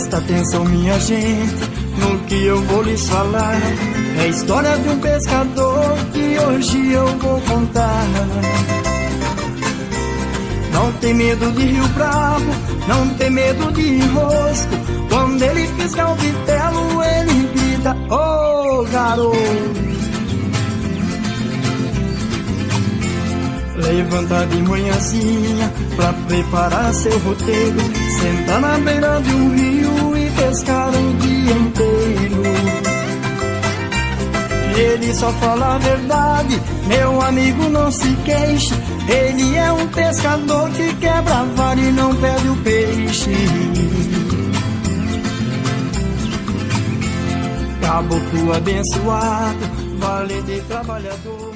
Presta atenção, minha gente, no que eu vou lhes falar. É a história de um pescador que hoje eu vou contar. Não tem medo de rio bravo, não tem medo de enrosco. Quando ele fisga o vitelo, ele grita: ô garoto! Levanta de manhãzinha pra preparar seu roteiro, senta na beira de um rio e pescar o dia inteiro. Ele só fala a verdade, meu amigo, não se queixe. Ele é um pescador que quebra a vara e não perde o peixe. Caboclo abençoado, valente trabalhador.